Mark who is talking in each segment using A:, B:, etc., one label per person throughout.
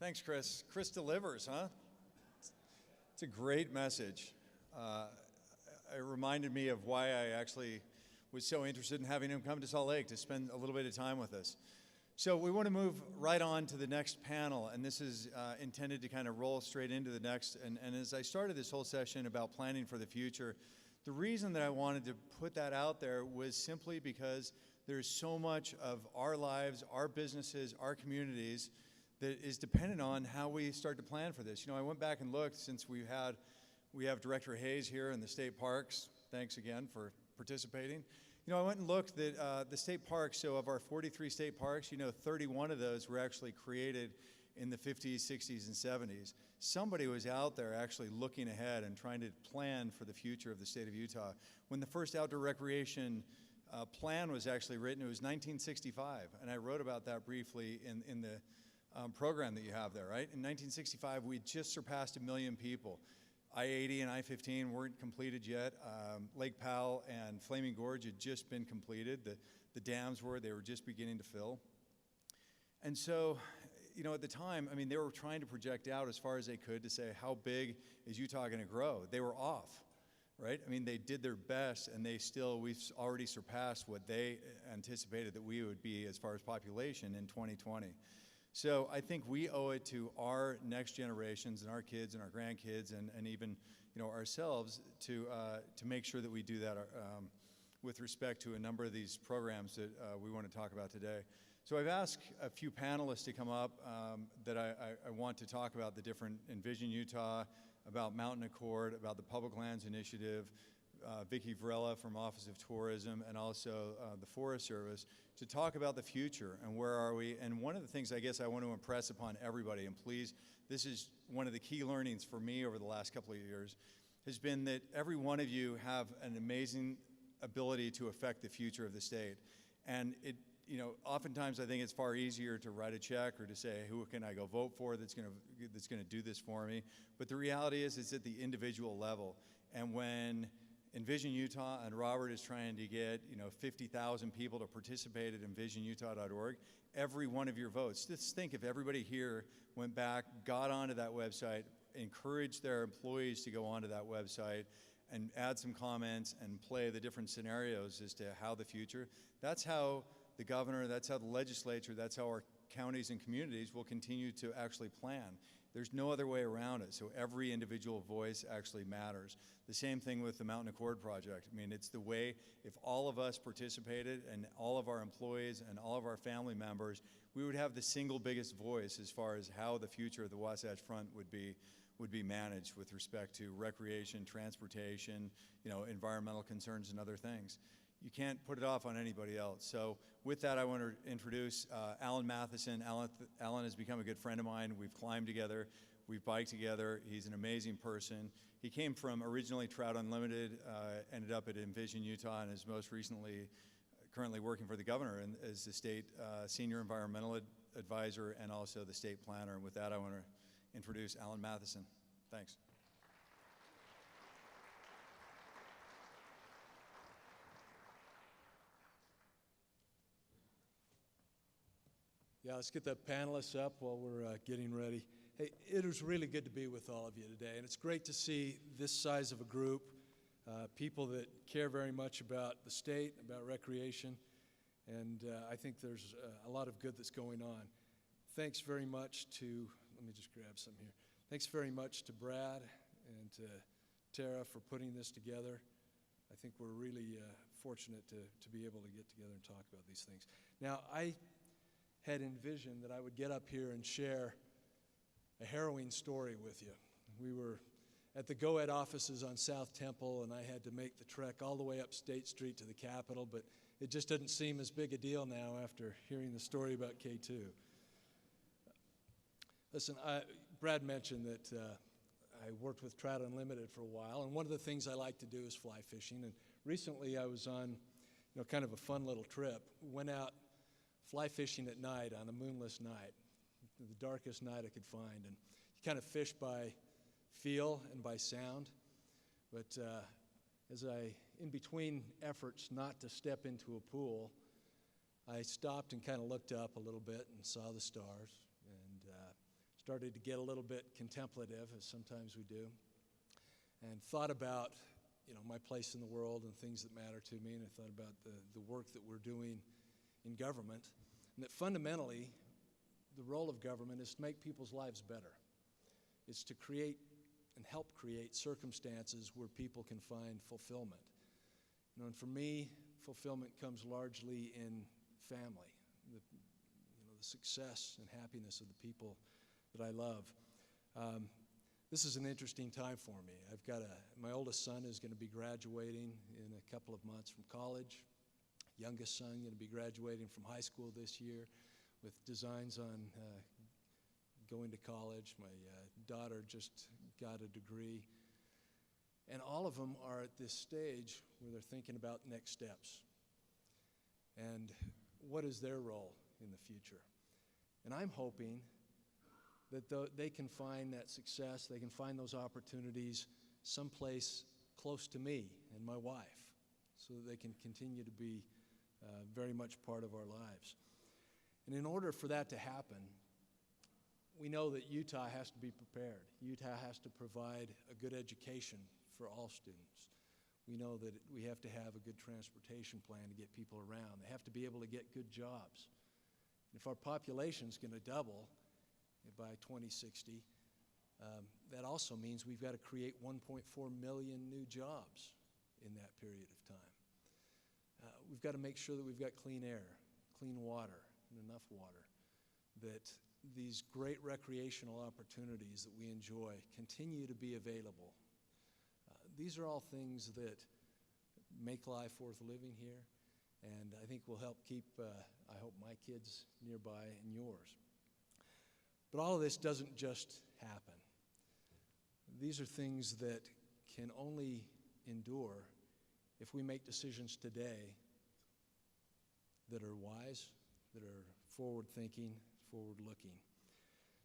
A: Thanks, Chris. Chris delivers, huh? It's a great message. It reminded me of why I actually was so interested in having him come to Salt Lake to spend a little bit of time with us. So we want to move right on to the next panel, and this is intended to kind of roll straight into the next. And as I started this whole session about planning for the future, the reason that I wanted to put that out there was simply because there's so much of our lives, our businesses, our communities that is dependent on how we start to plan for this. You know, I went back and looked since we have Director Hayes here in the state parks. Thanks again for participating. You know, I went and looked at the state parks. So of our 43 state parks, you know, 31 of those were actually created in the 50s, 60s, and 70s. Somebody was out there actually looking ahead and trying to plan for the future of the state of Utah. When the first outdoor recreation plan was actually written, it was 1965, and I wrote about that briefly in the program that you have there, right? In 1965, we just surpassed 1 million people. I-80 and I-15 weren't completed yet. Lake Powell and Flaming Gorge had just been completed. The dams they were just beginning to fill. And so, you know, at the time, I mean, they were trying to project out as far as they could to say, how big is Utah going to grow? They were off, right? I mean, they did their best, and we've already surpassed what they anticipated that we would be as far as population in 2020. So I think we owe it to our next generations and our kids and our grandkids and even, you know, ourselves to make sure that we do that with respect to a number of these programs that we want to talk about today. So I've asked a few panelists to come up that I want to talk about the different Envision Utah, about Mountain Accord, about the Public Lands Initiative, Vicki Varela from Office of Tourism, and also the Forest Service, to talk about the future and where are we. And one of the things I guess I want to impress upon everybody, and please, this is one of the key learnings for me over the last couple of years, has been that every one of you have an amazing ability to affect the future of the state. And it, you know, oftentimes I think it's far easier to write a check or to say, who can I go vote for that's going to do this for me? But the reality is it's at the individual level. And when Envision Utah and Robert is trying to get, you know, 50,000 people to participate at envisionutah.org, every one of your votes. Just think if everybody here went back, got onto that website, encouraged their employees to go onto that website and add some comments and play the different scenarios as to how the future. That's how the governor, that's how the legislature, that's how our counties and communities will continue to actually plan. There's no other way around it. So every individual voice actually matters. The same thing with the Mountain Accord project. I mean, it's the way, if all of us participated and all of our employees and all of our family members, we would have the single biggest voice as far as how the future of the Wasatch Front would be managed with respect to recreation, transportation, you know, environmental concerns and other things. You can't put it off on anybody else. So with that, I want to introduce Alan Matheson. Alan has become a good friend of mine. We've climbed together. We've biked together. He's an amazing person. He came from originally Trout Unlimited, ended up at Envision Utah, and is most recently currently working for the governor as the state senior environmental advisor and also the state planner. And with that, I want to introduce Alan Matheson. Thanks.
B: Yeah, let's get the panelists up while we're getting ready. Hey, it was really good to be with all of you today, and it's great to see this size of a group, people that care very much about the state, about recreation, and I think there's a lot of good that's going on. Thanks very much to, let me just grab some here. Thanks very much to Brad and to Tara for putting this together. I think we're really fortunate to be able to get together and talk about these things. Now, I had envisioned that I would get up here and share a harrowing story with you. We were at the GOED offices on South Temple, and I had to make the trek all the way up State Street to the Capitol, but it just doesn't seem as big a deal now after hearing the story about K2. Listen, Brad mentioned that I worked with Trout Unlimited for a while, and one of the things I like to do is fly fishing, and recently I was on, you know, kind of a fun little trip. Went out fly fishing at night on a moonless night, the darkest night I could find. And you kind of fish by feel and by sound. But as in between efforts not to step into a pool, I stopped and kind of looked up a little bit and saw the stars and started to get a little bit contemplative, as sometimes we do, and thought about, my place in the world and things that matter to me, and I thought about the work that we're doing in government, and that fundamentally, the role of government is to make people's lives better. It's to create and help create circumstances where people can find fulfillment. And for me, fulfillment comes largely in family, the success and happiness of the people that I love. This is an interesting time for me. I've got my oldest son is going to be graduating in a couple of months from college. Youngest son going to be graduating from high school this year with designs on going to college. My daughter just got a degree. And all of them are at this stage where they're thinking about next steps. And what is their role in the future? And I'm hoping that they can find that success, they can find those opportunities someplace close to me and my wife, so that they can continue to be very much part of our lives. And in order for that to happen, we know that Utah has to be prepared. Utah has to provide a good education for all students. We know that we have to have a good transportation plan to get people around. They have to be able to get good jobs. If our population is going to double by 2060, that also means we've got to create 1.4 million new jobs in that period of time. We've got to make sure that we've got clean air, clean water, and enough water, that these great recreational opportunities that we enjoy continue to be available. These are all things that make life worth living here, and I think will help keep, I hope, my kids nearby and yours. But all of this doesn't just happen. These are things that can only endure if we make decisions today that are wise, that are forward-thinking, forward-looking.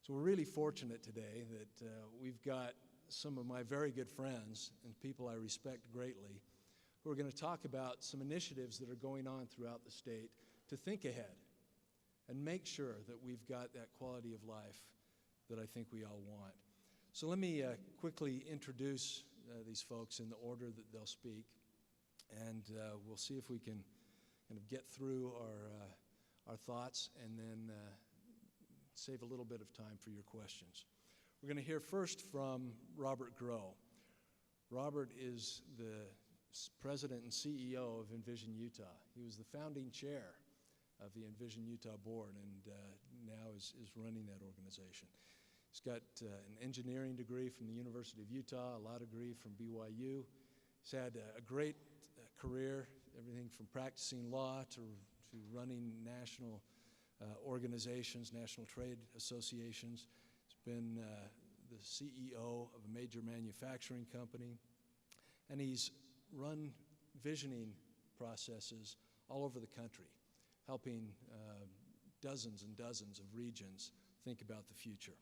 B: So we're really fortunate today that we've got some of my very good friends and people I respect greatly who are going to talk about some initiatives that are going on throughout the state to think ahead and make sure that we've got that quality of life that I think we all want. So let me quickly introduce these folks in the order that they'll speak, and we'll see if we can kind of get through our thoughts and then save a little bit of time for your questions. We're going to hear first from Robert Groh. Robert is the president and CEO of Envision Utah. He was the founding chair of the Envision Utah board and now is running that organization. He's got an engineering degree from the University of Utah, a law degree from BYU. He's had a great career, everything from practicing law to running national organizations, national trade associations. He's been the CEO of a major manufacturing company, and he's run visioning processes all over the country, helping dozens and dozens of regions think about the future.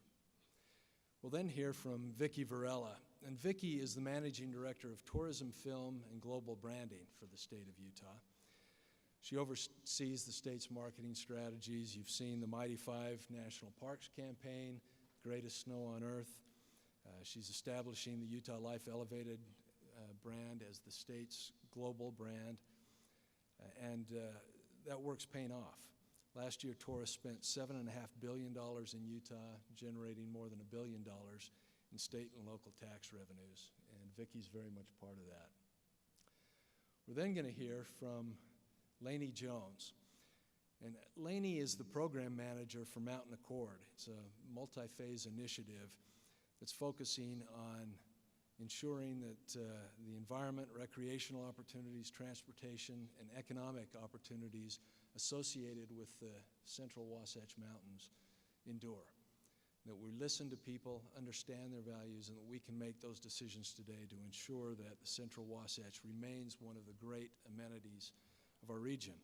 B: We'll then hear from Vicki Varela, and Vicki is the Managing Director of Tourism, Film, and Global Branding for the state of Utah. She oversees the state's marketing strategies. You've seen the Mighty 5 National Parks campaign, Greatest Snow on Earth. She's establishing the Utah Life Elevated brand as the state's global brand, and that work's paying off. Last year, tourists spent $7.5 billion in Utah, generating more than $1 billion in state and local tax revenues, and Vicki's very much part of that. We're then going to hear from Laynee Jones. And Laynee is the program manager for Mountain Accord. It's a multi-phase initiative that's focusing on ensuring that the environment, recreational opportunities, transportation, and economic opportunities associated with the central Wasatch Mountains endure. That we listen to people, understand their values, and that we can make those decisions today to ensure that the central Wasatch remains one of the great amenities of our region.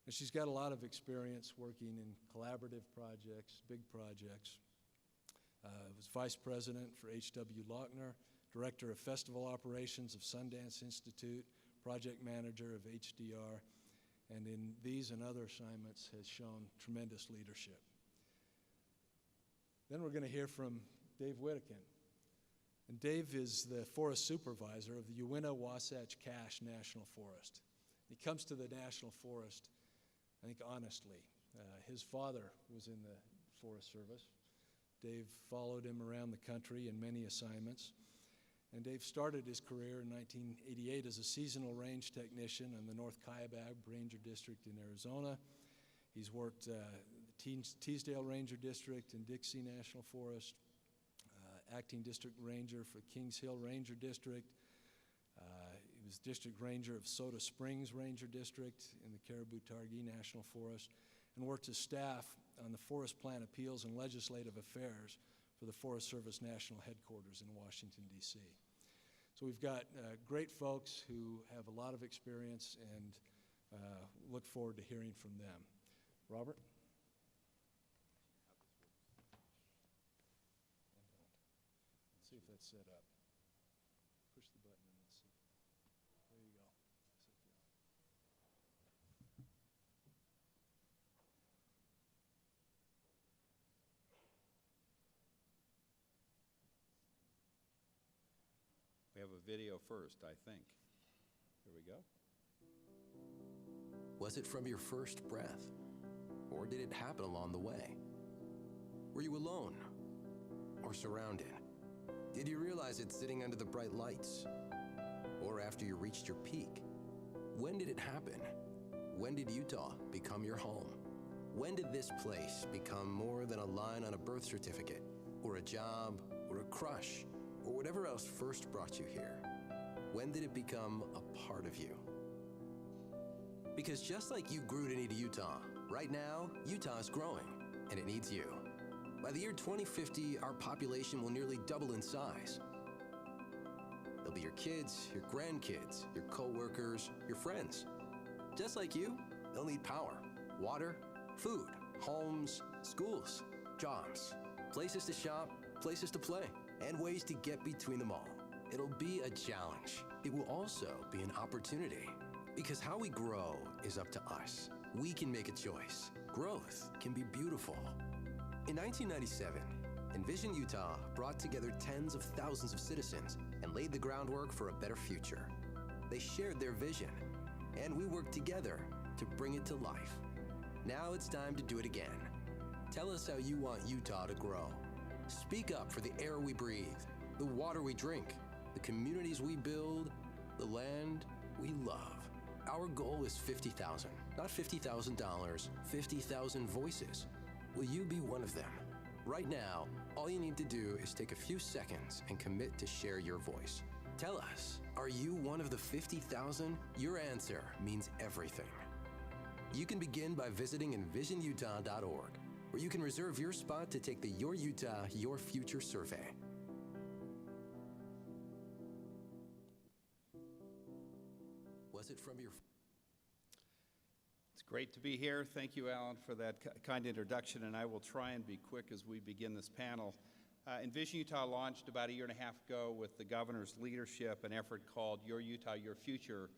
B: And she's got a lot of experience working in collaborative projects, big projects. Was vice president for H.W. Lochner, director of festival operations of Sundance Institute, project manager of HDR, and in these and other assignments has shown tremendous leadership. Then we're going to hear from Dave Whittekiend. And Dave is the forest supervisor of the Uinta-Wasatch-Cache National Forest. He comes to the National Forest, I think, honestly. His father was in the Forest Service. Dave followed him around the country in many assignments. And Dave started his career in 1988 as a seasonal range technician in the North Kaibab Ranger District in Arizona. He's worked the Teasdale Ranger District in Dixie National Forest, acting district ranger for Kings Hill Ranger District. He was district ranger of Soda Springs Ranger District in the Caribou-Targhee National Forest, and worked as staff on the Forest Plan Appeals and Legislative Affairs for the Forest Service National Headquarters in Washington, D.C. So we've got great folks who have a lot of experience, and look forward to hearing from them. Robert? Let's see if that's set up. Push the button and let's see. There you go.
C: We have a video first, I think. Here we go.
D: Was it from your first breath? Or did it happen along the way? Were you alone? Or surrounded? Did you realize it sitting under the bright lights? Or after you reached your peak? When did it happen? When did Utah become your home? When did this place become more than a line on a birth certificate, or a job, or a crush, or whatever else first brought you here? When did it become a part of you? Because just like you grew to need Utah, right now, Utah is growing, and it needs you. By the year 2050, our population will nearly double in size. They'll be your kids, your grandkids, your co-workers, your friends. Just like you, they'll need power, water, food, homes, schools, jobs, places to shop, places to play, and ways to get between them all. It'll be a challenge. It will also be an opportunity. Because how we grow is up to us. We can make a choice. Growth can be beautiful. In 1997, Envision Utah brought together tens of thousands of citizens and laid the groundwork for a better future. They shared their vision, and we worked together to bring it to life. Now it's time to do it again. Tell us how you want Utah to grow. Speak up for the air we breathe, the water we drink, the communities we build, the land we love. Our goal is 50,000, not $50,000, 50,000 voices. Will you be one of them? Right now, all you need to do is take a few seconds and commit to share your voice. Tell us, are you one of the 50,000? Your answer means everything. You can begin by visiting envisionutah.org, where you can reserve your spot to take the Your Utah, Your Future survey. Was it from your...
C: It's great to be here. Thank you, Alan, for that kind introduction, and I will try and be quick as we begin this panel. Envision Utah launched about a year and a half ago with the governor's leadership an effort called Your Utah, Your Future,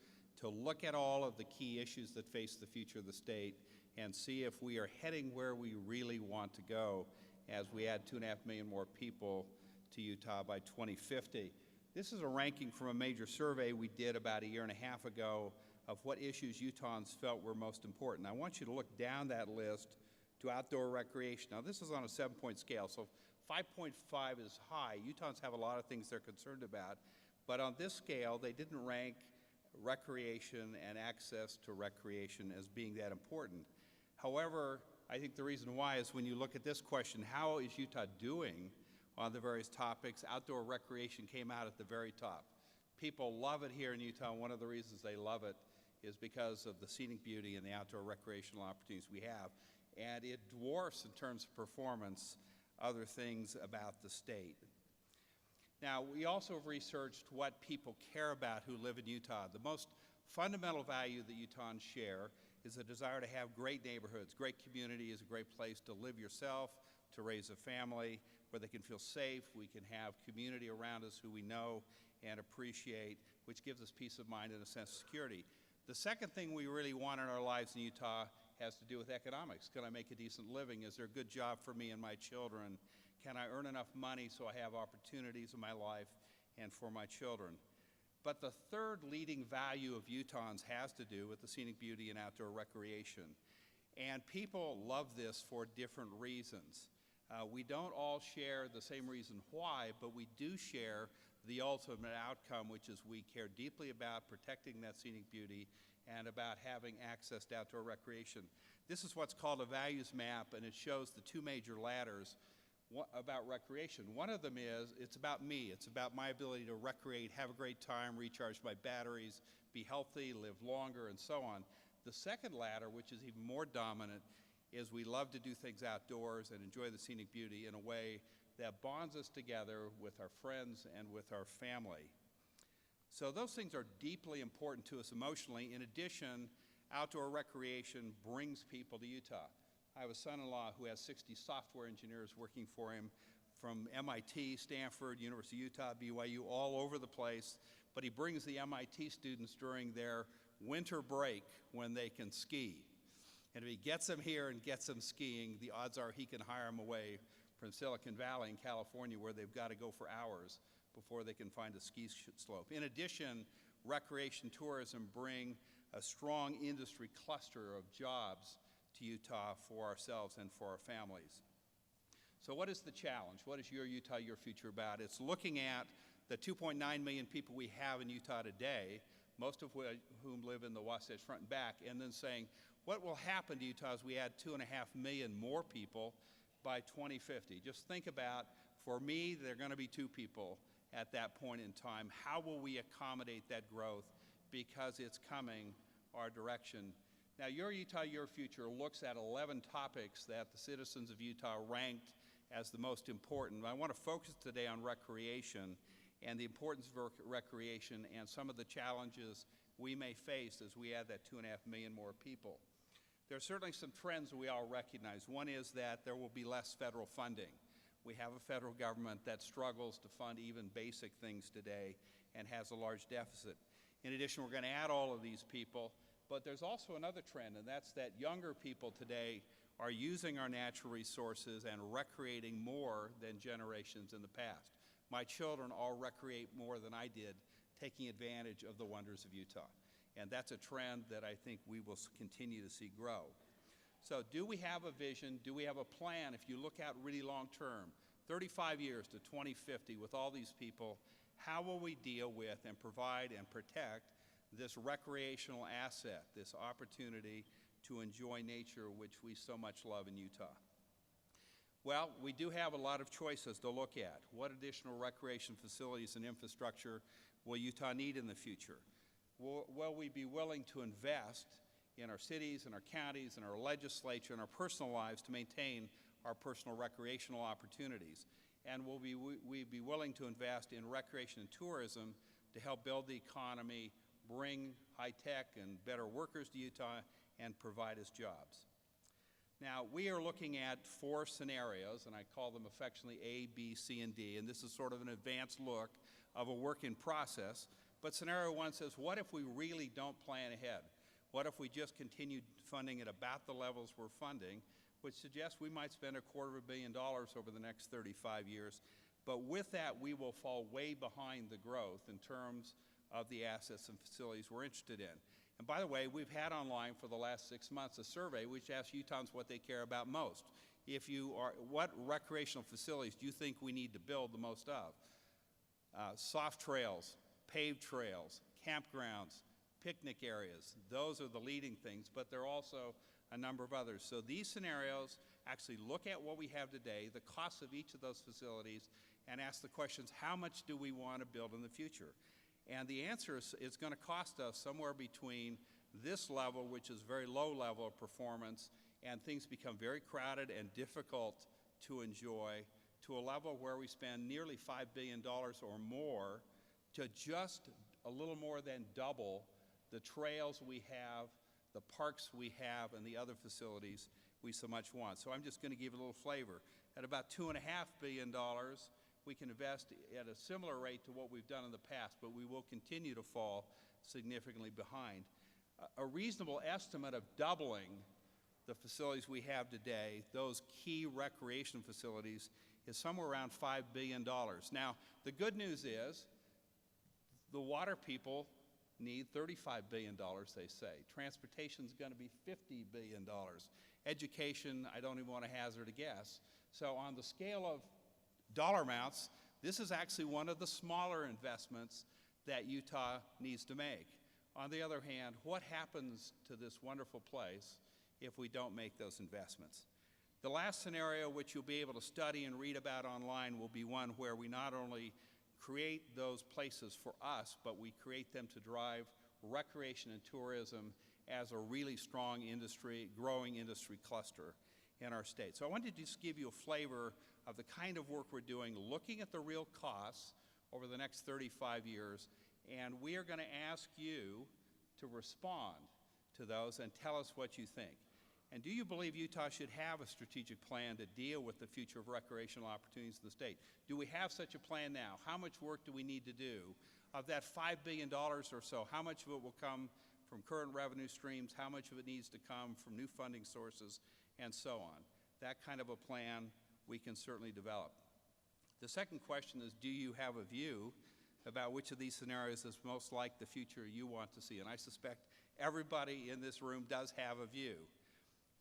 C: to look at all of the key issues that face the future of the state and see if we are heading where we really want to go as we add 2.5 million more people to Utah by 2050. This is a ranking from a major survey we did about a year and a half ago of what issues Utahns felt were most important. I want you to look down that list to outdoor recreation. Now, this is on a 7-point scale, so 5.5 is high. Utahns have a lot of things they're concerned about, but on this scale, they didn't rank recreation and access to recreation as being that important. However, I think the reason why is when you look at this question, how is Utah doing on the various topics? Outdoor recreation came out at the very top. People love it here in Utah. One of the reasons they love it is because of the scenic beauty and the outdoor recreational opportunities we have. And it dwarfs, in terms of performance, other things about the state. Now, we also have researched what people care about who live in Utah. The most fundamental value that Utahns share is a desire to have great neighborhoods. Great community is a great place to live yourself, to raise a family, where they can feel safe. We can have community around us who we know and appreciate, which gives us peace of mind and a sense of security. The second thing we really want in our lives in Utah has to do with economics. Can I make a decent living? Is there a good job for me and my children? Can I earn enough money so I have opportunities in my life and for my children? But the third leading value of Utahns has to do with the scenic beauty and outdoor recreation. And people love this for different reasons. We don't all share the same reason why, but we do share the ultimate outcome, which is we care deeply about protecting that scenic beauty and about having access to outdoor recreation. This is what's called a values map, and it shows the two major ladders about recreation. One of them is, it's about me. It's about my ability to recreate, have a great time, recharge my batteries, be healthy, live longer, and so on. The second ladder, which is even more dominant, is we love to do things outdoors and enjoy the scenic beauty in a way that bonds us together with our friends and with our family. So those things are deeply important to us emotionally. In addition, outdoor recreation brings people to Utah. I have a son-in-law who has 60 software engineers working for him from MIT, Stanford, University of Utah, BYU, all over the place. But he brings the MIT students during their winter break when they can ski. And if he gets them here and gets them skiing, the odds are he can hire them away from Silicon Valley in California, where they've got to go for hours before they can find a ski slope. In addition, recreation tourism bring a strong industry cluster of jobs to Utah for ourselves and for our families. So what is the challenge? What is Your Utah, Your Future about? It's looking at the 2.9 million people we have in Utah today, most of whom live in the Wasatch Front and back, and then saying, what will happen to Utah as we add 2.5 million more people by 2050? Just think about, for me, there are going to be 2 people at that point in time. How will we accommodate that growth? Because it's coming our direction. Now, Your Utah, Your Future looks at 11 topics that the citizens of Utah ranked as the most important. I want to focus today on recreation and the importance of recreation and some of the challenges we may face as we add that 2.5 million more people. There are certainly some trends we all recognize. One is that there will be less federal funding. We have a federal government that struggles to fund even basic things today and has a large deficit. In addition, we're going to add all of these people, but there's also another trend, and that's that younger people today are using our natural resources and recreating more than generations in the past. My children all recreate more than I did, taking advantage of the wonders of Utah. And that's a trend that I think we will continue to see grow. So do we have a vision? Do we have a plan? If you look out really long term, 35 years to 2050 with all these people, how will we deal with and provide and protect this recreational asset, this opportunity to enjoy nature, which we so much love in Utah? Well, we do have a lot of choices to look at. What additional recreation facilities and infrastructure will Utah need in the future? Will we be willing to invest in our cities and our counties and our legislature and our personal lives to maintain our personal recreational opportunities? And will we be willing to invest in recreation and tourism to help build the economy, bring high-tech and better workers to Utah, and provide us jobs? Now, we are looking at 4 scenarios, and I call them affectionately A, B, C, and D, and this is sort of an advanced look of a work in process. But scenario 1 says, what if we really don't plan ahead? What if we just continue funding at about the levels we're funding, which suggests we might spend $250 million over the next 35 years. But with that, we will fall way behind the growth in terms of the assets and facilities we're interested in. And by the way, we've had online for the last 6 months a survey which asks Utahns what they care about most. What recreational facilities do you think we need to build the most of? Soft trails, paved trails, campgrounds, picnic areas. Those are the leading things, but there are also a number of others. So these scenarios actually look at what we have today, the costs of each of those facilities, and ask the questions, how much do we want to build in the future? And the answer is it's going to cost us somewhere between this level, which is very low level of performance, and things become very crowded and difficult to enjoy, to a level where we spend nearly $5 billion or more to just a little more than double the trails we have, the parks we have, and the other facilities we so much want. So I'm just going to give a little flavor. At about $2.5 billion, we can invest at a similar rate to what we've done in the past, but we will continue to fall significantly behind. A reasonable estimate of doubling the facilities we have today, those key recreation facilities, is somewhere around $5 billion. Now, the good news is the water people need $35 billion, they say. Transportation is going to be $50 billion. Education, I don't even want to hazard a guess. So on the scale of dollar amounts, this is actually one of the smaller investments that Utah needs to make. On the other hand, what happens to this wonderful place if we don't make those investments? The last scenario, which you'll be able to study and read about online, will be one where we not only create those places for us, but we create them to drive recreation and tourism as a really strong industry, growing industry cluster in our state. So I wanted to just give you a flavor of the kind of work we're doing, looking at the real costs over the next 35 years, and we are going to ask you to respond to those and tell us what you think. And do you believe Utah should have a strategic plan to deal with the future of recreational opportunities in the state? Do we have such a plan now? How much work do we need to do? Of that $5 billion or so, how much of it will come from current revenue streams? How much of it needs to come from new funding sources? And so on. That kind of a plan we can certainly develop. The second question is, do you have a view about which of these scenarios is most like the future you want to see? And I suspect everybody in this room does have a view.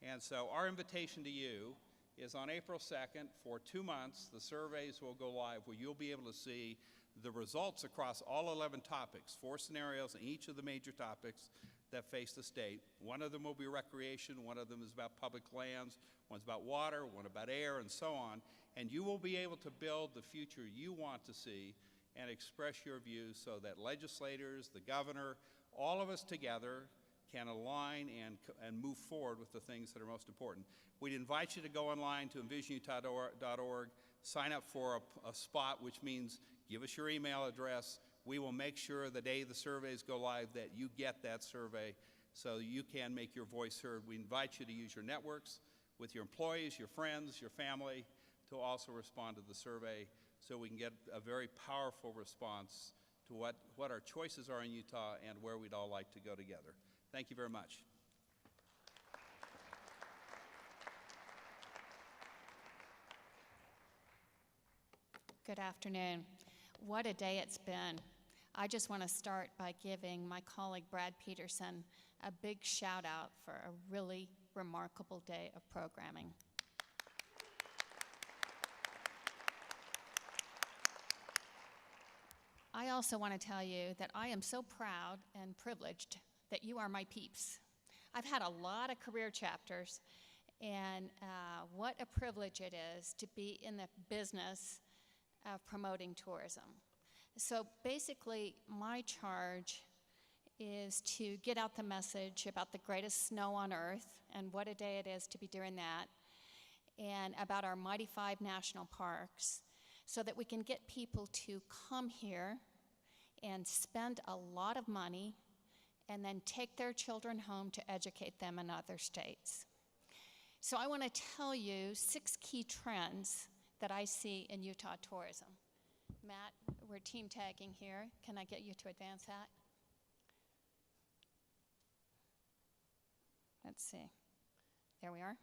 C: And so our invitation to you is on April 2nd, for 2 months, the surveys will go live where you'll be able to see the results across all 11 topics, 4 scenarios in each of the major topics that face the state. One of them will be recreation, one of them is about public lands, one's about water, one about air, and so on. And you will be able to build the future you want to see and express your views so that legislators, the governor, all of us together can align and move forward with the things that are most important. We'd invite you to go online to envisionutah.org, sign up for a spot, which means give us your email address. We will make sure the day the surveys go live that you get that survey so you can make your voice heard. We invite you to use your networks with your employees, your friends, your family to also respond to the survey so we can get a very powerful response to what our choices are in Utah and where we'd all like to go together. Thank you very much.
E: Good afternoon. What a day it's been. I just want to start by giving my colleague Brad Peterson a big shout out for a really remarkable day of programming. I also want to tell you that I am so proud and privileged that you are my peeps. I've had a lot of career chapters, and what a privilege it is to be in the business of promoting tourism. So basically, my charge is to get out the message about the greatest snow on earth and what a day it is to be doing that, and about our mighty 5 national parks, so that we can get people to come here and spend a lot of money and then take their children home to educate them in other states. So I want to tell you 6 key trends that I see in Utah tourism. Matt, we're team tagging here. Can I get you to advance that? Let's see. There we are.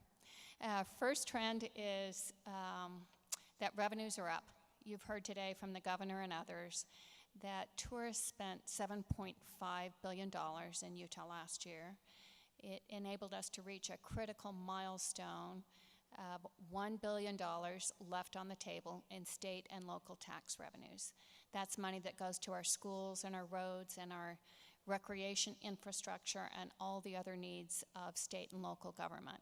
E: First trend is that revenues are up. You've heard today from the governor and others that tourists spent $7.5 billion in Utah last year. It enabled us to reach a critical milestone of $1 billion left on the table in state and local tax revenues. That's money that goes to our schools and our roads and our recreation infrastructure and all the other needs of state and local government.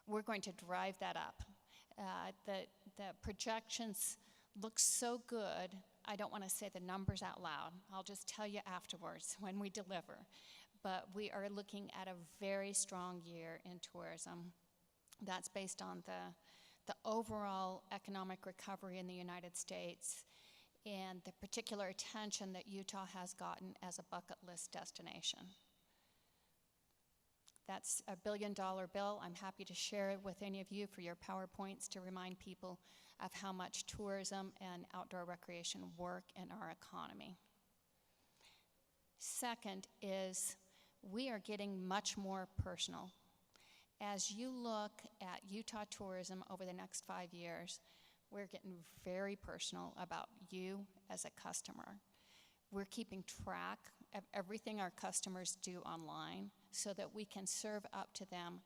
E: We're going to drive that up. The projections look so good, I don't want to say the numbers out loud. I'll just tell you afterwards when we deliver. But we are looking at a very strong year in tourism. That's based on the overall economic recovery in the United States and the particular attention that Utah has gotten as a bucket list destination. That's a $1 billion bill. I'm happy to share it with any of you for your PowerPoints to remind people of how much tourism and outdoor recreation work in our economy. Second is we are getting much more personal. As you look at Utah tourism over the next 5 years, We're getting very personal about you as a customer. We're keeping track of everything our customers do online so that we can serve up to them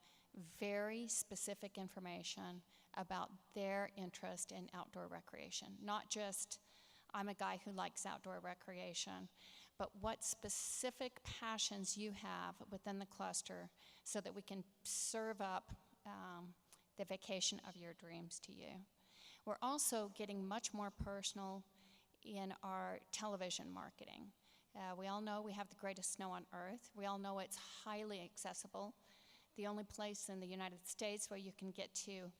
E: very specific information about their interest in outdoor recreation. Not just, I'm a guy who likes outdoor recreation, but what specific passions you have within the cluster so that we can serve up the vacation of your dreams to you. We're also getting much more personal in our television marketing. We all know we have the greatest snow on earth. We all know it's highly accessible. The only place in the United States where you can get to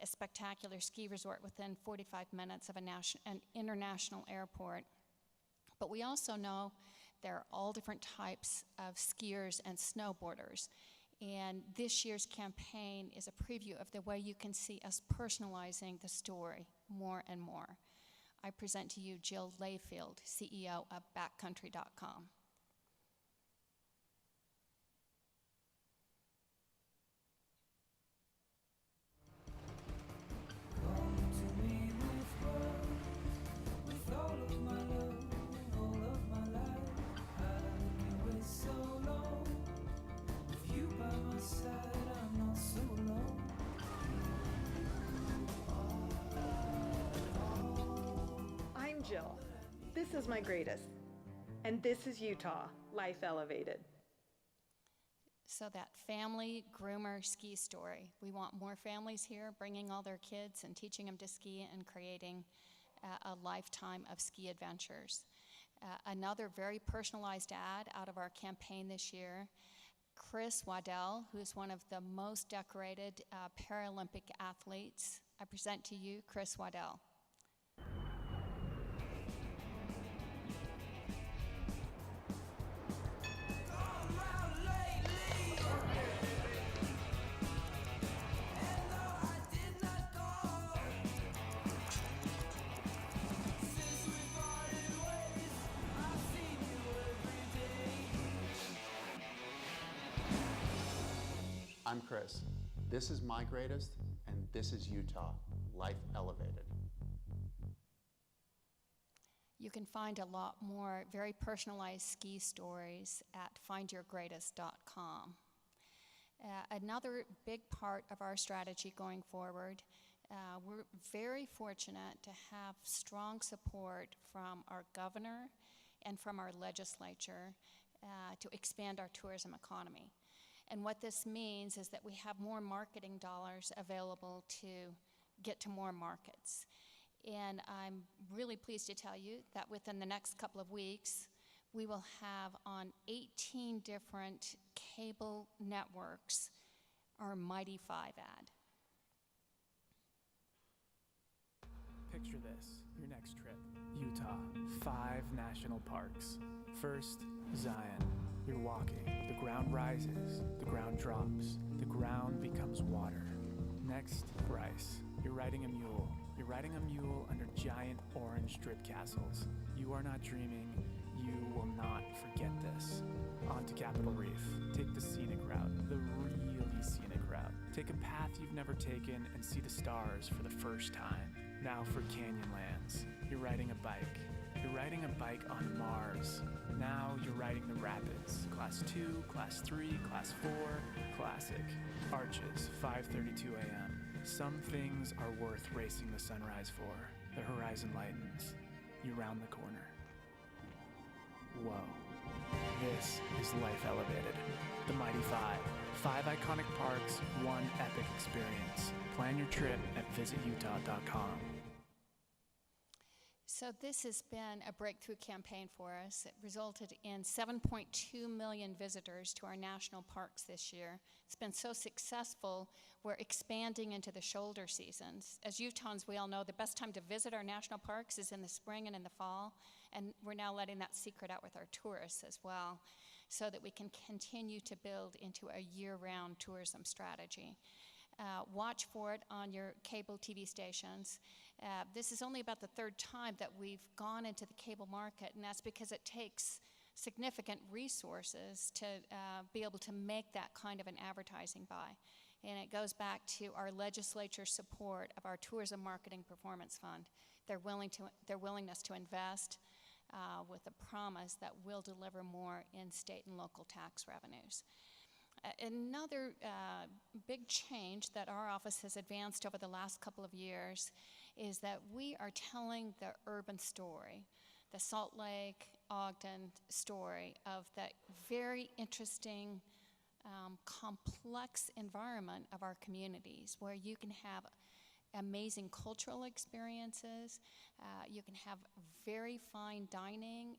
E: a spectacular ski resort within 45 minutes of an international airport. But we also know there are all different types of skiers and snowboarders. And this year's campaign is a preview of the way you can see us personalizing the story more and more. I present to you Jill Layfield, CEO of Backcountry.com.
F: I'm Jill. This is my greatest. And this is Utah, Life Elevated.
E: So that family groomer ski story. We want more families here bringing all their kids and teaching them to ski and creating a lifetime of ski adventures. Another very personalized ad out of our campaign this year. Chris Waddell, who's one of the most decorated Paralympic athletes. I present to you Chris Waddell.
G: I'm Chris. This is my greatest, and this is Utah, Life Elevated.
E: You can find a lot more very personalized ski stories at findyourgreatest.com. Another big part of our strategy going forward, we're very fortunate to have strong support from our governor and from our legislature to expand our tourism economy. And what this means is that we have more marketing dollars available to get to more markets. And I'm really pleased to tell you that within the next couple of weeks, we will have on 18 different cable networks our Mighty 5 ad.
H: Picture this, your next trip. Utah, 5 national parks. First, Zion. You're walking, the ground rises, the ground drops, the ground becomes water. Next, Bryce. You're riding a mule. You're riding a mule under giant orange strip castles. You are not dreaming. You will not forget this. On to Capitol Reef. Take the scenic route, the really scenic route. Take a path you've never taken and see the stars for the first time. Now for Canyonlands. You're riding a bike. You're riding a bike on Mars. Now you're riding the rapids. Class 2, Class 3, Class 4, Classic. Arches, 5:32 a.m. Some things are worth racing the sunrise for. The horizon lightens. You round the corner. Whoa. This is Life Elevated. The Mighty 5. 5 iconic parks, 1 epic experience. Plan your trip at visitutah.com.
E: So this has been a breakthrough campaign for us. It resulted in 7.2 million visitors to our national parks this year. It's been so successful, we're expanding into the shoulder seasons. As Utahns, we all know the best time to visit our national parks is in the spring and in the fall, and we're now letting that secret out with our tourists as well, so that we can continue to build into a year-round tourism strategy. Watch for it on your cable TV stations. This is only about the 3rd time that we've gone into the cable market, and that's because it takes significant resources to be able to make that kind of an advertising buy. And it goes back to our legislature's support of our Tourism Marketing Performance Fund. Their willingness to invest with a promise that we'll deliver more in state and local tax revenues. Another big change that our office has advanced over the last couple of years is that we are telling the urban story, the Salt Lake, Ogden story of that very interesting, complex environment of our communities where you can have amazing cultural experiences, you can have very fine dining,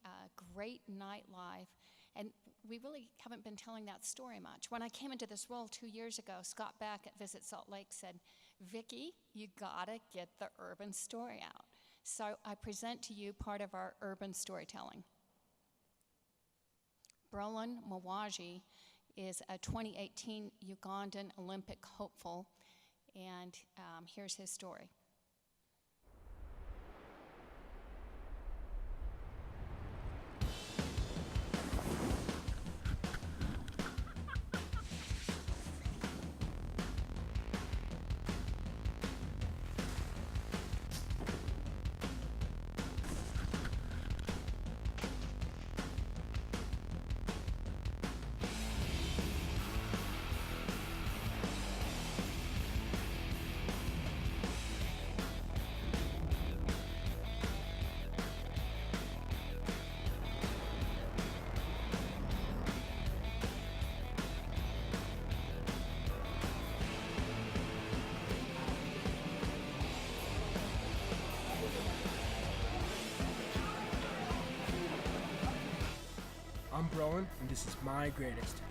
E: great nightlife, and we really haven't been telling that story much. When I came into this role 2 years ago, Scott Beck at Visit Salt Lake said, Vicki, you gotta get the urban story out. So I present to you part of our urban storytelling. Brolin Mwaji is a 2018 Ugandan Olympic hopeful, and here's his story.
I: I'm Broen, and this is My Greatest.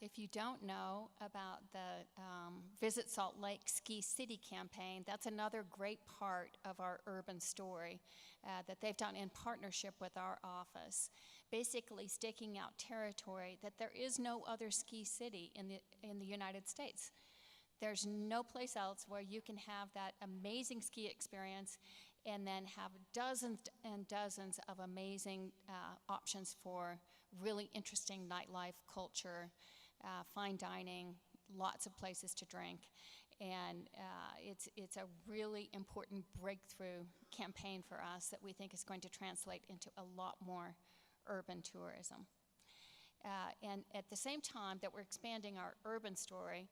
E: If you don't know about the Visit Salt Lake Ski City campaign, that's another great part of our urban story that they've done in partnership with our office, basically staking out territory that there is no other ski city in the United States. There's no place else where you can have that amazing ski experience and then have dozens and dozens of amazing options for really interesting nightlife, culture, fine dining, lots of places to drink. And it's a really important breakthrough campaign for us that we think is going to translate into a lot more urban tourism. And at the same time that we're expanding our urban story,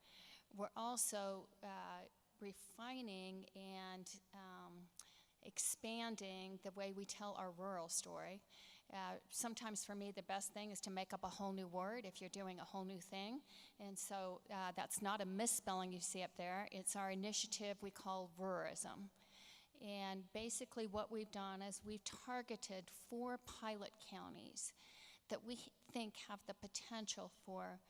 E: we're also refining and expanding the way we tell our rural story. Sometimes for me, the best thing is to make up a whole new word if you're doing a whole new thing. And so that's not a misspelling you see up there. It's our initiative we call Rurism. And basically what we've done is we've targeted 4 pilot counties that we think have the potential for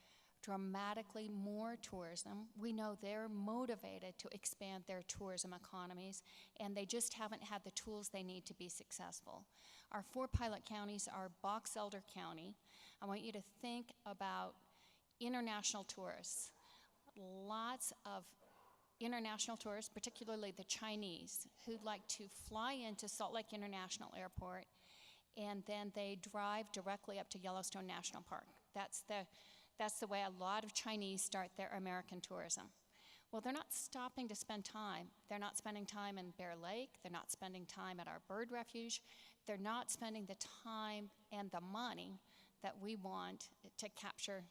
E: dramatically more tourism. We know they're motivated to expand their tourism economies, and they just haven't had the tools they need to be successful. Our 4 pilot counties are Box Elder County. I want you to think about international tourists. Lots of international tourists, particularly the Chinese, who'd like to fly into Salt Lake International Airport, and then they drive directly up to Yellowstone National Park. That's the way a lot of Chinese start their American tourism. Well, they're not stopping to spend time. They're not spending time in Bear Lake. They're not spending time at our bird refuge. They're not spending the time and the money that we want to capture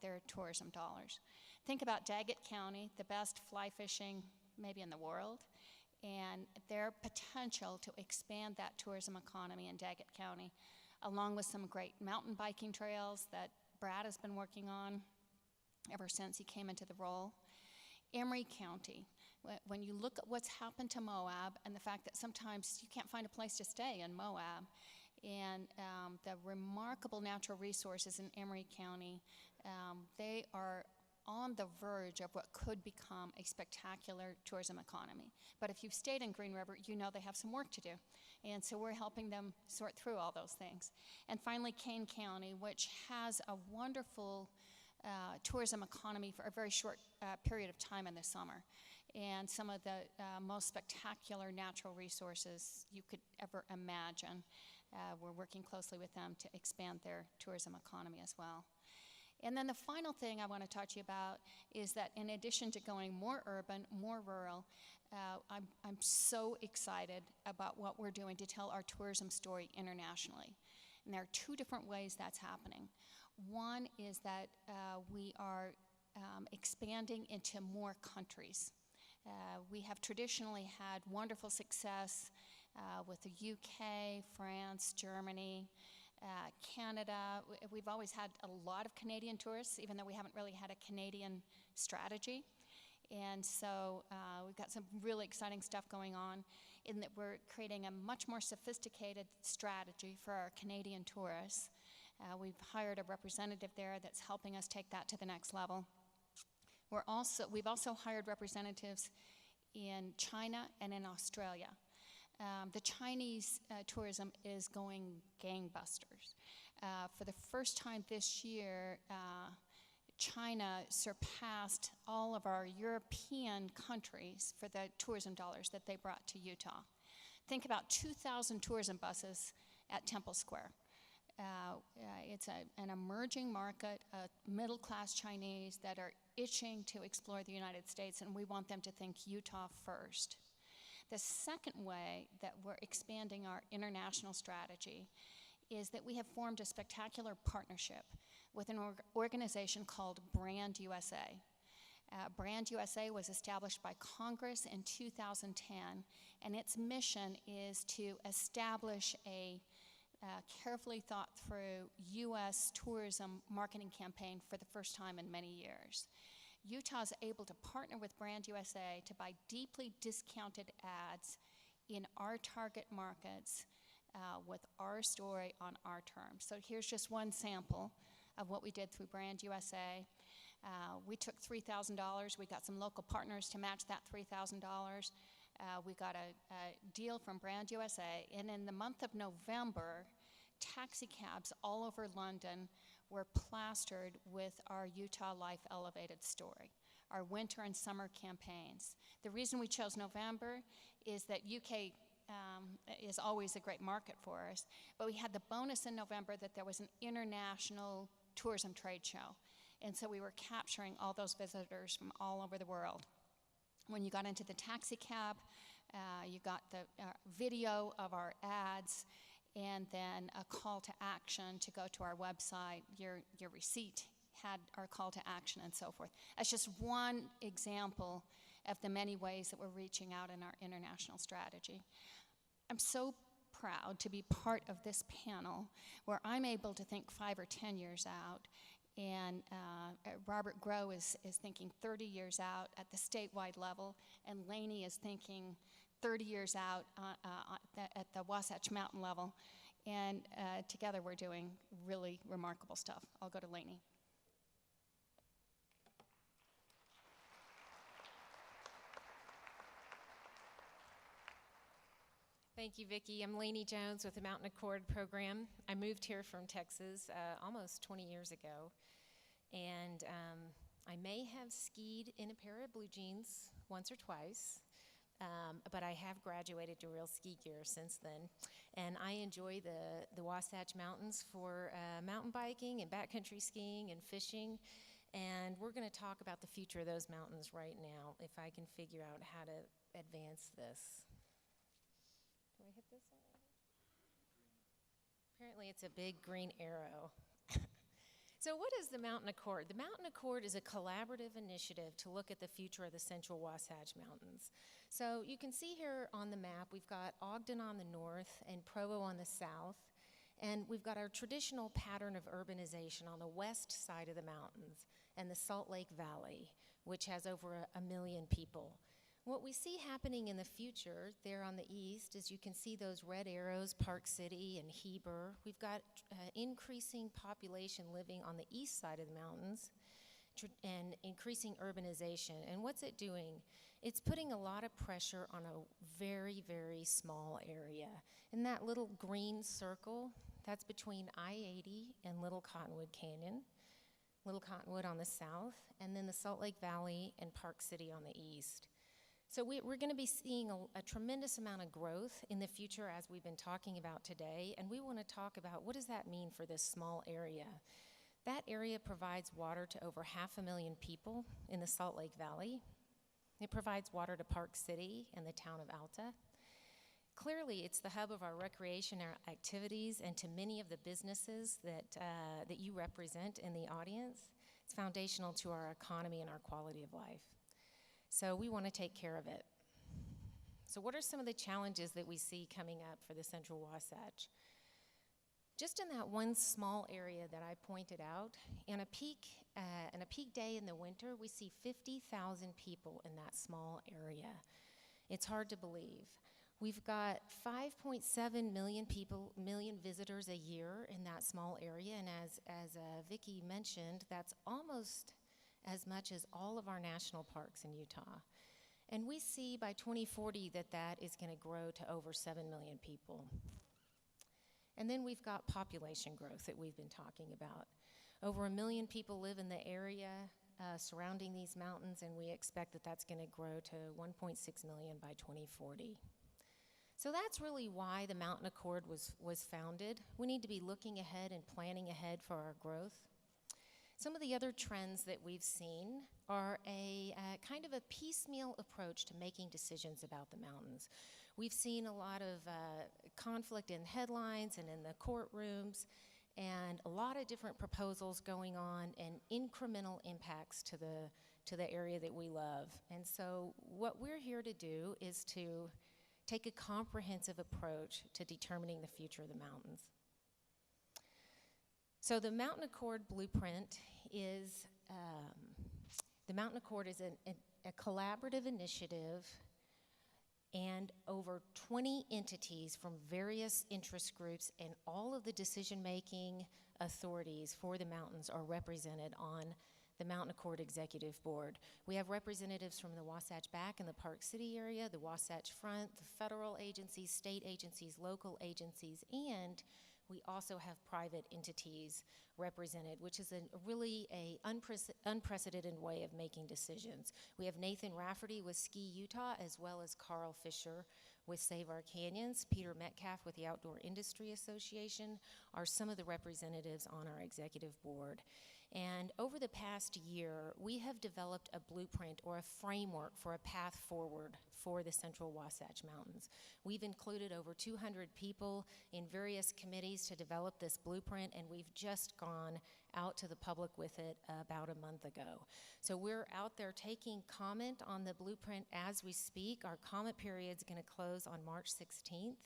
E: their tourism dollars. Think about Daggett County, the best fly fishing maybe in the world, and their potential to expand that tourism economy in Daggett County, along with some great mountain biking trails that Brad has been working on ever since he came into the role. Emery County, when you look at what's happened to Moab and the fact that sometimes you can't find a place to stay in Moab, and the remarkable natural resources in Emery County, they are on the verge of what could become a spectacular tourism economy. But if you've stayed in Green River, you know they have some work to do. And so we're helping them sort through all those things. And finally, Kane County, which has a wonderful tourism economy for a very short period of time in the summer, and some of the most spectacular natural resources you could ever imagine. We're working closely with them to expand their tourism economy as well. And then the final thing I want to talk to you about is that in addition to going more urban, more rural, I'm so excited about what we're doing to tell our tourism story internationally. And there are two different ways that's happening. One is that we are expanding into more countries. We have traditionally had wonderful success with the UK, France, Germany, Canada. We've always had a lot of Canadian tourists, even though we haven't really had a Canadian strategy. And so we've got some really exciting stuff going on in that we're creating a much more sophisticated strategy for our Canadian tourists. We've hired a representative there that's helping us take that to the next level. We've also hired representatives in China and in Australia. The Chinese tourism is going gangbusters. For the first time this year, China surpassed all of our European countries for the tourism dollars that they brought to Utah. Think about 2,000 tourism buses at Temple Square. It's an emerging market, middle-class Chinese that are itching to explore the United States, and we want them to think Utah first. The second way that we're expanding our international strategy is that we have formed a spectacular partnership with an organization called Brand USA. Brand USA was established by Congress in 2010, and its mission is to establish a carefully thought through U.S. tourism marketing campaign for the first time in many years. Utah is able to partner with Brand USA to buy deeply discounted ads in our target markets with our story on our terms. So here's just one sample of what we did through Brand USA. We took $3,000. We got some local partners to match that $3,000. We got a deal from Brand USA, and in the month of November, taxi cabs all over London were plastered with our Utah Life Elevated story, our winter and summer campaigns. The reason we chose November is that UK is always a great market for us, but we had the bonus in November that there was an international tourism trade show, and so we were capturing all those visitors from all over the world. When you got into the taxi cab, you got the video of our ads, and then a call to action to go to our website. Your receipt had our call to action and so forth. That's just one example of the many ways that we're reaching out in our international strategy. I'm so proud to be part of this panel where I'm able to think 5 or 10 years out, and Robert Groh is thinking 30 years out at the statewide level, and Laynee is thinking 30 years out at the Wasatch Mountain level, and together we're doing really remarkable stuff. I'll go to Laynee.
J: Thank you, Vicki. I'm Laynee Jones with the Mountain Accord program. I moved here from Texas almost 20 years ago, and I may have skied in a pair of blue jeans once or twice, but I have graduated to real ski gear since then, and I enjoy the Wasatch Mountains for mountain biking and backcountry skiing and fishing, and we're going to talk about the future of those mountains right now, if I can figure out how to advance this. Do I hit this one? Apparently it's a big green arrow. So what is the Mountain Accord? The Mountain Accord is a collaborative initiative to look at the future of the Central Wasatch Mountains. So you can see here on the map, we've got Ogden on the north and Provo on the south, and we've got our traditional pattern of urbanization on the west side of the mountains and the Salt Lake Valley, which has over 1 million people. What we see happening in the future there on the east is you can see those red arrows, Park City and Heber. We've got increasing population living on the east side of the mountains and increasing urbanization. And what's it doing? It's putting a lot of pressure on a very, very small area. And that little green circle, that's between I-80 and Little Cottonwood Canyon, Little Cottonwood on the south, and then the Salt Lake Valley and Park City on the east. So we're going to be seeing a tremendous amount of growth in the future, as we've been talking about today, and we want to talk about what does that mean for this small area. That area provides water to over 500,000 people in the Salt Lake Valley. It provides water to Park City and the town of Alta. Clearly, it's the hub of our recreation activities and to many of the businesses that you represent in the audience. It's foundational to our economy and our quality of life. So we want to take care of it. So what are some of the challenges that we see coming up for the Central Wasatch? Just in that one small area that I pointed out, in a peak day in the winter, we see 50,000 people in that small area. It's hard to believe. We've got 5.7 million visitors a year in that small area, and as Vicki mentioned, that's almost as much as all of our national parks in Utah. And we see by 2040 that is going to grow to over 7 million people. And then we've got population growth that we've been talking about. Over 1 million people live in the area surrounding these mountains, and we expect that that's going to grow to 1.6 million by 2040. So that's really why the Mountain Accord was founded. We need to be looking ahead and planning ahead for our growth. Some of the other trends that we've seen are a kind of a piecemeal approach to making decisions about the mountains. We've seen a lot of conflict in headlines and in the courtrooms, and a lot of different proposals going on and incremental impacts to the area that we love. And so what we're here to do is to take a comprehensive approach to determining the future of the mountains. So the Mountain Accord blueprint is, a collaborative initiative, and over 20 entities from various interest groups and all of the decision-making authorities for the mountains are represented on the Mountain Accord Executive Board. We have representatives from the Wasatch Back and the Park City area, the Wasatch Front, the federal agencies, state agencies, local agencies, and we also have private entities represented, which is really a unprecedented way of making decisions. We have Nathan Rafferty with Ski Utah, as well as Carl Fisher with Save Our Canyons. Peter Metcalf with the Outdoor Industry Association are some of the representatives on our executive board. And over the past year, we have developed a blueprint or a framework for a path forward for the Central Wasatch Mountains. We've included over 200 people in various committees to develop this blueprint, and we've just gone out to the public with it about a month ago. So we're out there taking comment on the blueprint as we speak. Our comment period is going to close on March 16th.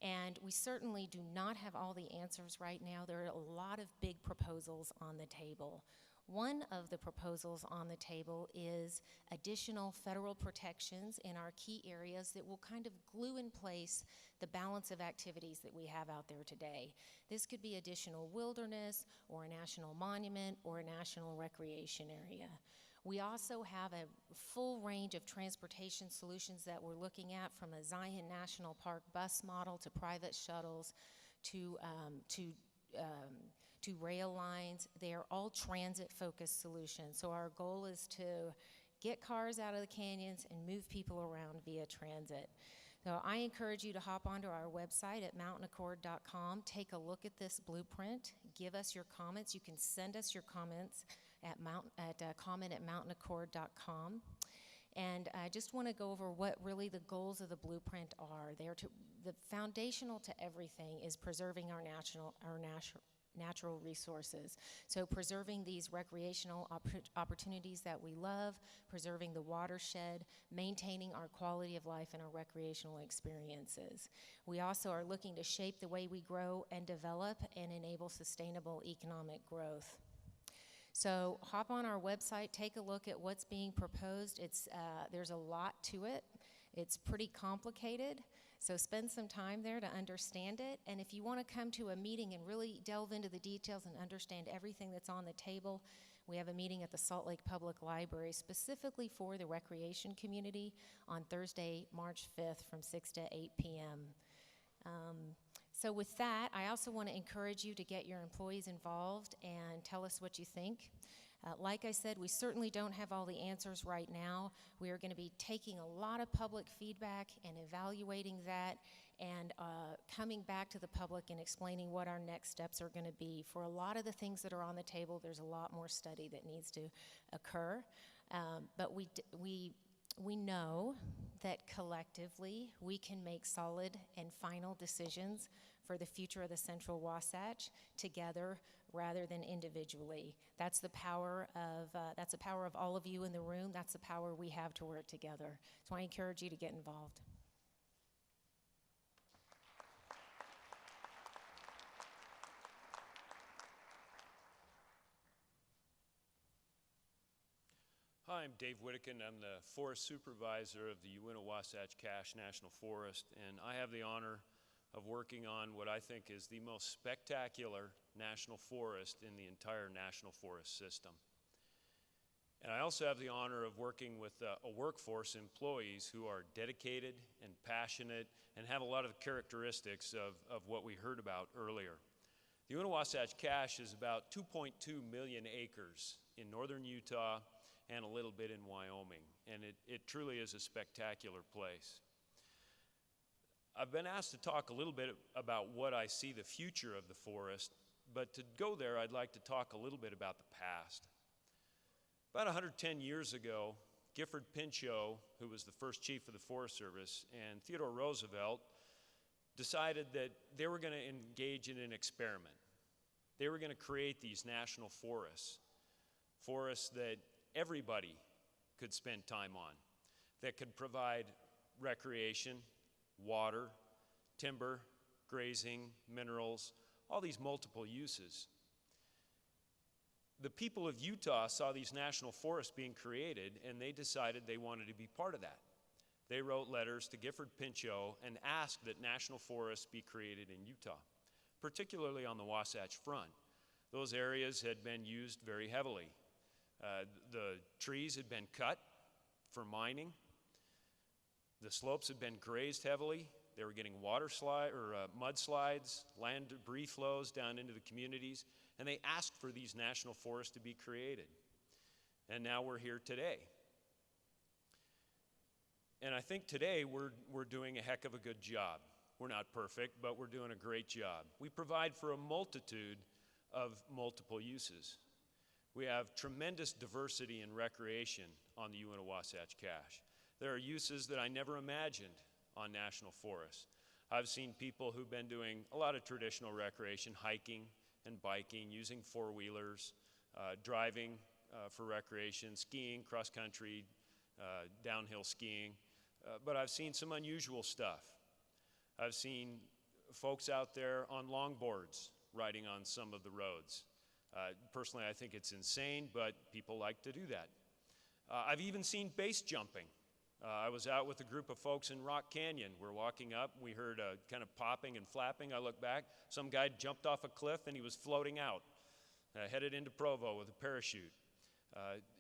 J: And we certainly do not have all the answers right now. There are a lot of big proposals on the table. One of the proposals on the table is additional federal protections in our key areas that will kind of glue in place the balance of activities that we have out there today. This could be additional wilderness or a national monument or a national recreation area. We also have a full range of transportation solutions that we're looking at, from a Zion National Park bus model to private shuttles to rail lines. They are all transit-focused solutions. So our goal is to get cars out of the canyons and move people around via transit. So I encourage you to hop onto our website at mountainaccord.com, take a look at this blueprint, give us your comments. You can send us your comments at comment@mountainaccord.com. And I just want to go over what really the goals of the blueprint are. The foundational to everything is preserving our natural resources. So preserving these recreational opportunities that we love, preserving the watershed, maintaining our quality of life and our recreational experiences. We also are looking to shape the way we grow and develop and enable sustainable economic growth. So hop on our website, take a look at what's being proposed. There's a lot to it. It's pretty complicated, so spend some time there to understand it. And if you want to come to a meeting and really delve into the details and understand everything that's on the table, we have a meeting at the Salt Lake Public Library specifically for the recreation community on Thursday, March 5th from 6 to 8 p.m. So with that, I also want to encourage you to get your employees involved and tell us what you think. Like I said, we certainly don't have all the answers right now. We are going to be taking a lot of public feedback and evaluating that and coming back to the public and explaining what our next steps are going to be. For a lot of the things that are on the table, there's a lot more study that needs to occur. But we know that collectively we can make solid and final decisions for the future of the Central Wasatch together rather than individually. That's the power of all of you in the room. That's the power we have to work together. So I encourage you to get involved.
K: Hi, I'm Dave Whittekiend. I'm the Forest Supervisor of the Uinta-Wasatch Cache National Forest, and I have the honor of working on what I think is the most spectacular national forest in the entire national forest system. And I also have the honor of working with a workforce, employees who are dedicated and passionate and have a lot of the characteristics of what we heard about earlier. The Uinta-Wasatch Cache is about 2.2 million acres in northern Utah and a little bit in Wyoming, and it truly is a spectacular place. I've been asked to talk a little bit about what I see the future of the forest, but to go there, I'd like to talk a little bit about the past. About 110 years ago, Gifford Pinchot, who was the first chief of the Forest Service, and Theodore Roosevelt decided that they were going to engage in an experiment. They were going to create these national forests, forests that everybody could spend time on, that could provide recreation, water, timber, grazing, minerals, all these multiple uses. The people of Utah saw these national forests being created, and they decided they wanted to be part of that. They wrote letters to Gifford Pinchot and asked that national forests be created in Utah, particularly on the Wasatch Front. Those areas had been used very heavily. The trees had been cut for mining. The slopes had been grazed heavily. They were getting mudslides, land debris flows down into the communities, and they asked for these national forests to be created. And now we're here today. And I think today we're doing a heck of a good job. We're not perfect, but we're doing a great job. We provide for a multitude of multiple uses. We have tremendous diversity in recreation on the Uinta-Wasatch Cache. There are uses that I never imagined on national forests. I've seen people who've been doing a lot of traditional recreation, hiking and biking, using four-wheelers, driving for recreation, skiing, cross-country, downhill skiing. But I've seen some unusual stuff. I've seen folks out there on longboards riding on some of the roads. Personally, I think it's insane, but people like to do that. I've even seen base jumping. I was out with a group of folks in Rock Canyon. We're walking up. We heard a kind of popping and flapping. I looked back. Some guy jumped off a cliff, and he was floating out, headed into Provo with a parachute.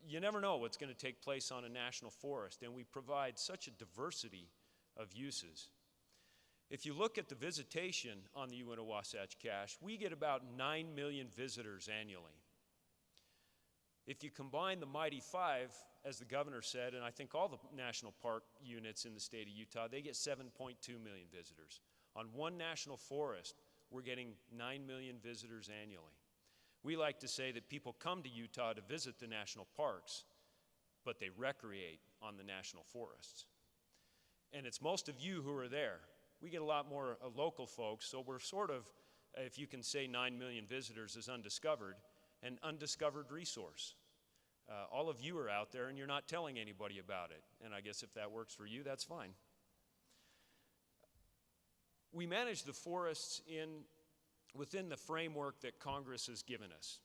K: You never know what's going to take place on a national forest, and we provide such a diversity of uses. If you look at the visitation on the Uinta-Wasatch Cache, we get about 9 million visitors annually. If you combine the mighty five, as the governor said, and I think all the national park units in the state of Utah, they get 7.2 million visitors. On one national forest, we're getting 9 million visitors annually. We like to say that people come to Utah to visit the national parks, but they recreate on the national forests. And it's most of you who are there. We get a lot more local folks, so we're sort of, if you can say 9 million visitors is undiscovered, an undiscovered resource. All of you are out there and you're not telling anybody about it. And I guess if that works for you, that's fine. We manage the forests within the framework that Congress has given us.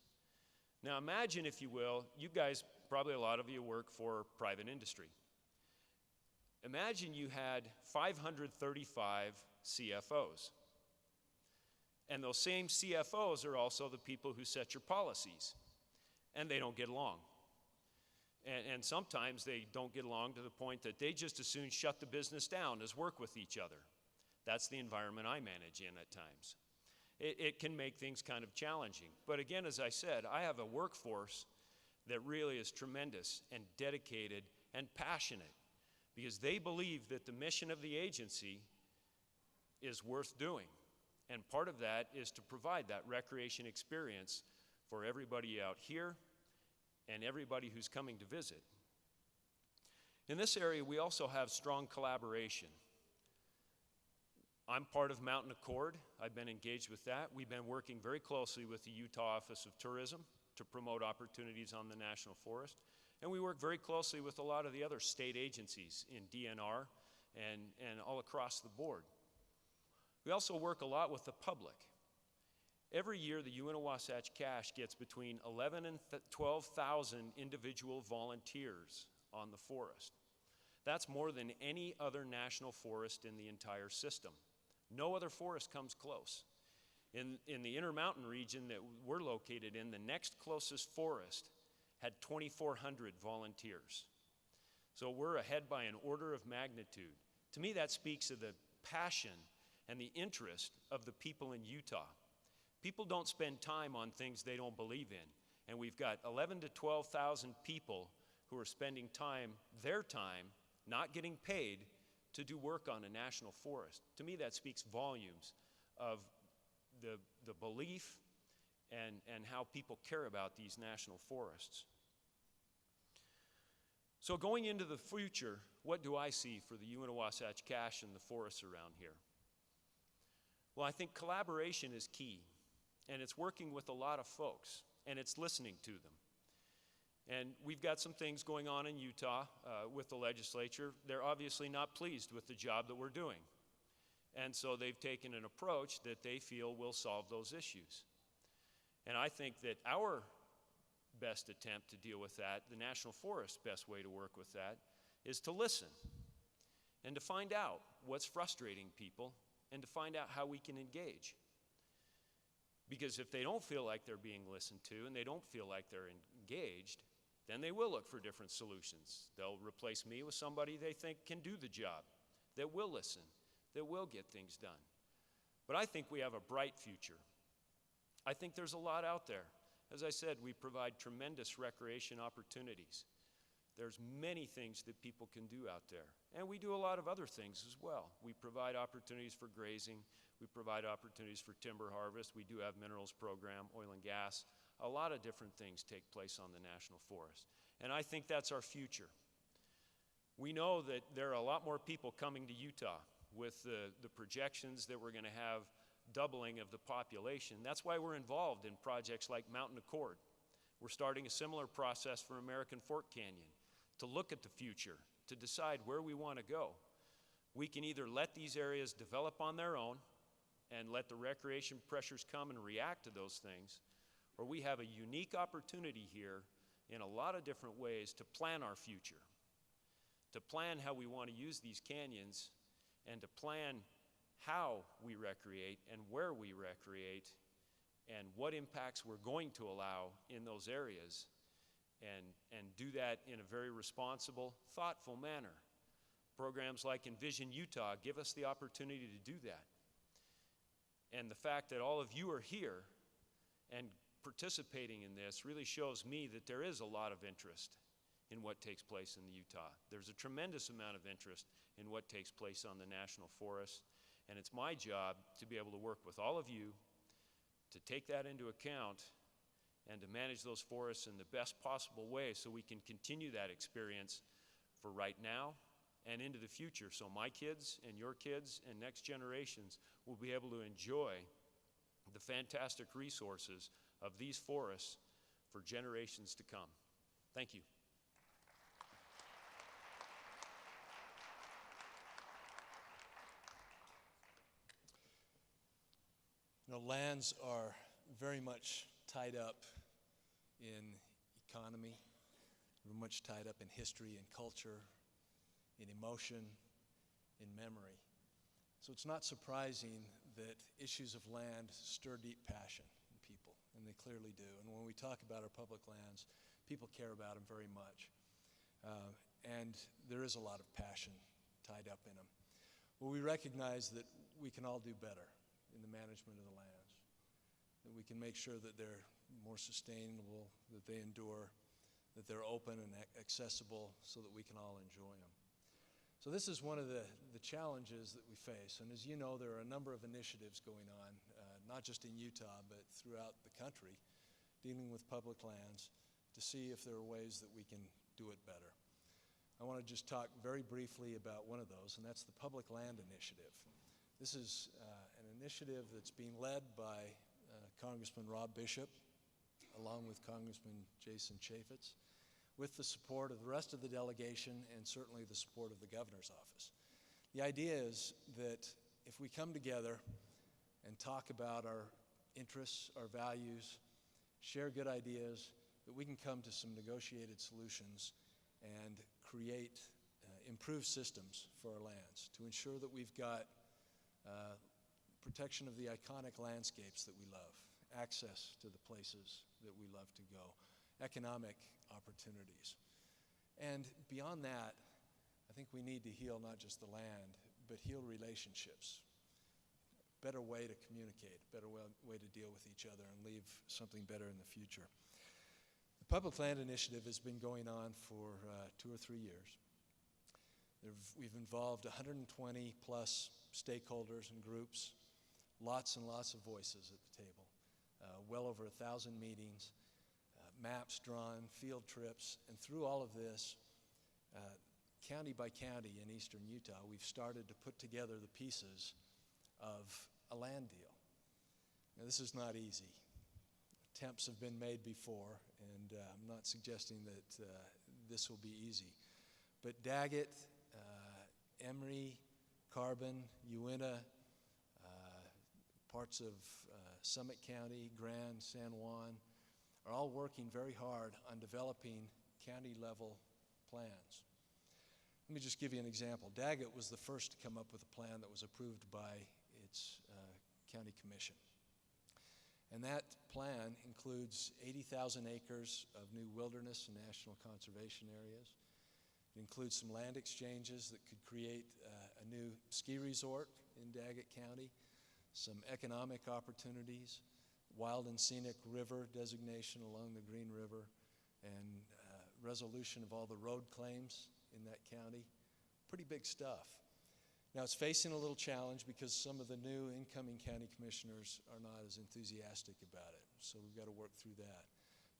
K: Now imagine, if you will, you guys, probably a lot of you work for private industry. Imagine you had 535 CFOs. And those same CFOs are also the people who set your policies. And they don't get along. And sometimes they don't get along to the point that they just as soon shut the business down as work with each other. That's the environment I manage in at times. It can make things kind of challenging. But again, as I said, I have a workforce that really is tremendous and dedicated and passionate, because they believe that the mission of the agency is worth doing. And part of that is to provide that recreation experience for everybody out here and everybody who's coming to visit. In this area, we also have strong collaboration. I'm part of Mountain Accord. I've been engaged with that. We've been working very closely with the Utah Office of Tourism to promote opportunities on the National Forest. And we work very closely with a lot of the other state agencies in DNR and all across the board. We also work a lot with the public. Every year, the Uinta-Wasatch Cache gets between 11 and 12,000 individual volunteers on the forest. That's more than any other national forest in the entire system. No other forest comes close. In the Intermountain region that we're located in, the next closest forest had 2,400 volunteers. So we're ahead by an order of magnitude. To me, that speaks of the passion and the interest of the people in Utah. People don't spend time on things they don't believe in. And we've got 11 to 12,000 people who are spending time, their time, not getting paid to do work on a national forest. To me, that speaks volumes of the belief and how people care about these national forests. So going into the future, what do I see for the Uinta-Wasatch Cache and the forests around here? Well, I think collaboration is key, and it's working with a lot of folks, and it's listening to them. And we've got some things going on in Utah with the legislature. They're obviously not pleased with the job that we're doing. And so they've taken an approach that they feel will solve those issues. And I think that our best attempt to deal with that, the National Forest's best way to work with that, is to listen and to find out what's frustrating people and to find out how we can engage. Because if they don't feel like they're being listened to and they don't feel like they're engaged, then they will look for different solutions. They'll replace me with somebody they think can do the job, that will listen, that will get things done. But I think we have a bright future. I think there's a lot out there. As I said, we provide tremendous recreation opportunities. There's many things that people can do out there. And we do a lot of other things as well. We provide opportunities for grazing. We provide opportunities for timber harvest. We do have minerals program, oil and gas. A lot of different things take place on the National Forest. And I think that's our future. We know that there are a lot more people coming to Utah with the projections that we're going to have doubling of the population. That's why we're involved in projects like Mountain Accord. We're starting a similar process for American Fork Canyon to look at the future, to decide where we want to go. We can either let these areas develop on their own and let the recreation pressures come and react to those things, or we have a unique opportunity here in a lot of different ways to plan our future, to plan how we want to use these canyons, and to plan how we recreate and where we recreate and what impacts we're going to allow in those areas, and do that in a very responsible, thoughtful manner. Programs like Envision Utah give us the opportunity to do that. And the fact that all of you are here and participating in this really shows me that there is a lot of interest in what takes place in the Utah. There's a tremendous amount of interest in what takes place on the National Forest, and it's my job to be able to work with all of you to take that into account and to manage those forests in the best possible way so we can continue that experience for right now and into the future, so my kids and your kids and next generations will be able to enjoy the fantastic resources of these forests for generations to come. Thank you.
B: You know, lands are very much tied up in economy, very much tied up in history and culture, in emotion, in memory. So it's not surprising that issues of land stir deep passion in people, and they clearly do. And when we talk about our public lands, people care about them very much. And there is a lot of passion tied up in them. Well, we recognize that we can all do better in the management of the lands, that we can make sure that they're more sustainable, that they endure, that they're open and accessible so that we can all enjoy them. So this is one of the challenges that we face. And as you know, there are a number of initiatives going on, not just in Utah, but throughout the country, dealing with public lands to see if there are ways that we can do it better. I want to just talk very briefly about one of those, and that's the Public Land Initiative. This is an initiative that's being led by Congressman Rob Bishop, along with Congressman Jason Chaffetz, with the support of the rest of the delegation and certainly the support of the governor's office. The idea is that if we come together and talk about our interests, our values, share good ideas, that we can come to some negotiated solutions and create improved systems for our lands to ensure that we've got protection of the iconic landscapes that we love, access to the places that we love to go, economic opportunities. And beyond that, I think we need to heal not just the land, but heal relationships. Better way to communicate, better way to deal with each other and leave something better in the future. The Public Land Initiative has been going on for 2 or 3 years. We've involved 120 plus stakeholders and groups, lots and lots of voices at the table, well over 1,000 meetings, maps drawn, field trips, and through all of this, county by county in eastern Utah, we've started to put together the pieces of a land deal. Now, this is not easy. Attempts have been made before, and I'm not suggesting that this will be easy. But Daggett, Emery, Carbon, Uinta, parts of Summit County, Grand, San Juan, are all working very hard on developing county-level plans. Let me just give you an example. Daggett was the first to come up with a plan that was approved by its county commission. And that plan includes 80,000 acres of new wilderness and national conservation areas. It includes some land exchanges that could create a new ski resort in Daggett County, some economic opportunities, wild and scenic river designation along the Green River, and resolution of all the road claims in that county. Pretty big stuff. Now, it's facing a little challenge because some of the new incoming county commissioners are not as enthusiastic about it, so we've got to work through that.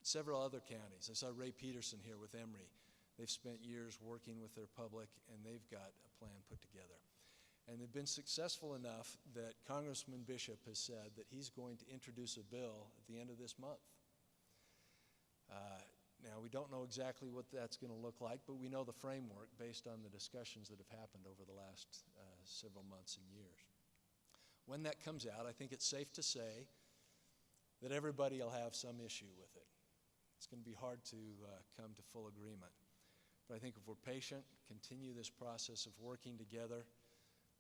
B: Several other counties. I saw Ray Peterson here with Emery. They've spent years working with their public, and they've got a plan put together. And they've been successful enough that Congressman Bishop has said that he's going to introduce a bill at the end of this month. Now, we don't know exactly what that's going to look like, but we know the framework based on the discussions that have happened over the last several months and years. When that comes out, I think it's safe to say that everybody will have some issue with it. It's going to be hard to come to full agreement. But I think if we're patient, continue this process of working together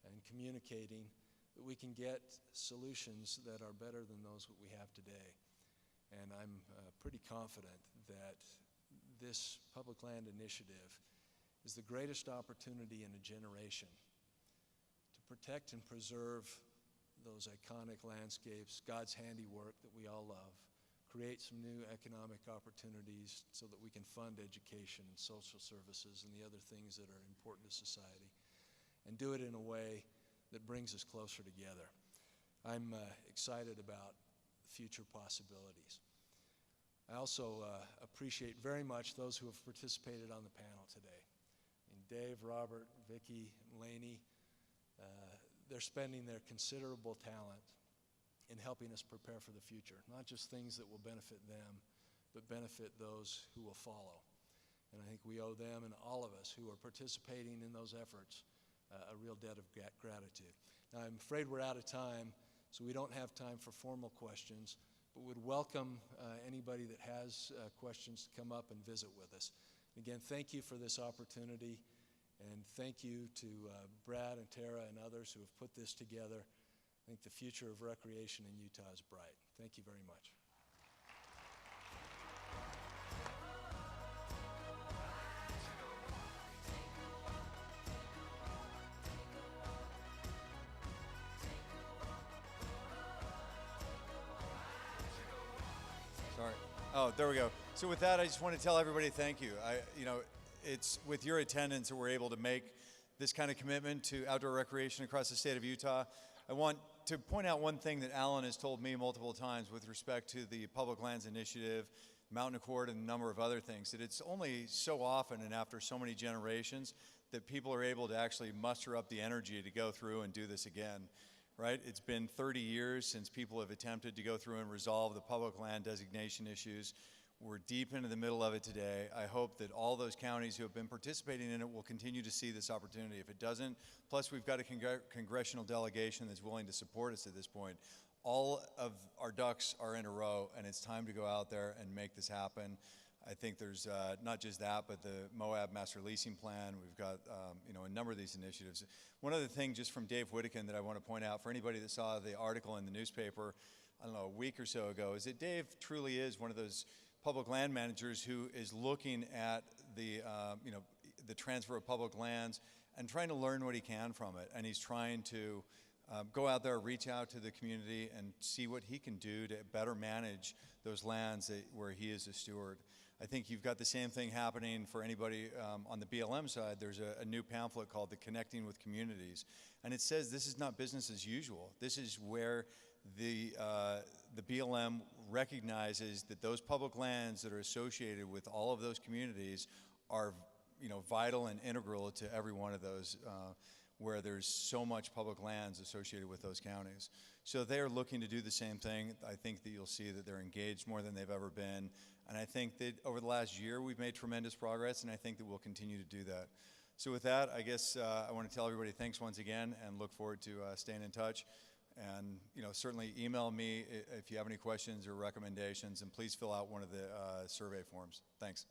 B: and communicating, that we can get solutions that are better than those that we have today. And I'm pretty confident that this public land initiative is the greatest opportunity in a generation to protect and preserve those iconic landscapes, God's handiwork that we all love, create some new economic opportunities so that we can fund education and social services and the other things that are important to society, and do it in a way that brings us closer together. I'm excited about future possibilities. I also appreciate very much those who have participated on the panel today. Dave, Robert, Vicki, and Laynee, they're spending their considerable talent in helping us prepare for the future, not just things that will benefit them, but benefit those who will follow. And I think we owe them and all of us who are participating in those efforts a real debt of gratitude. Now, I'm afraid we're out of time, so we don't have time for formal questions, but would welcome anybody that has questions to come up and visit with us. Again, thank you for this opportunity, and thank you to Brad and Tara and others who have put this together. I think the future of recreation in Utah is bright. Thank you very much.
A: Sorry. Oh, there we go. So with that, I just want to tell everybody thank you. It's with your attendance that we're able to make this kind of commitment to outdoor recreation across the state of Utah. I want to point out one thing that Alan has told me multiple times with respect to the Public Lands Initiative, Mountain Accord, and a number of other things, that it's only so often and after so many generations that people are able to actually muster up the energy to go through and do this again, right? It's been 30 years since people have attempted to go through and resolve the public land designation issues. We're deep into the middle of it today. I hope that all those counties who have been participating in it will continue to see this opportunity. If it doesn't, plus we've got a congressional delegation that's willing to support us at this point. All of our ducks are in a row, and it's time to go out there and make this happen. I think there's not just that, but the Moab Master Leasing Plan. We've got a number of these initiatives. One other thing just from Dave Whittekiend that I want to point out for anybody that saw the article in the newspaper, I don't know, a week or so ago, is that Dave truly is one of those public land managers who is looking at the transfer of public lands and trying to learn what he can from it. And he's trying to go out there, reach out to the community, and see what he can do to better manage those lands where he is a steward. I think you've got the same thing happening for anybody on the BLM side. There's a new pamphlet called the Connecting with Communities. And it says this is not business as usual. This is where the BLM recognizes that those public lands that are associated with all of those communities are vital and integral to every one of those where there's so much public lands associated with those counties. So they're looking to do the same thing. I think that you'll see that they're engaged more than they've ever been. And I think that over the last year, we've made tremendous progress, and I think that we'll continue to do that. So with that, I guess I want to tell everybody thanks once again and look forward to staying in touch. And certainly email me if you have any questions or recommendations, and please fill out one of the survey forms. Thanks.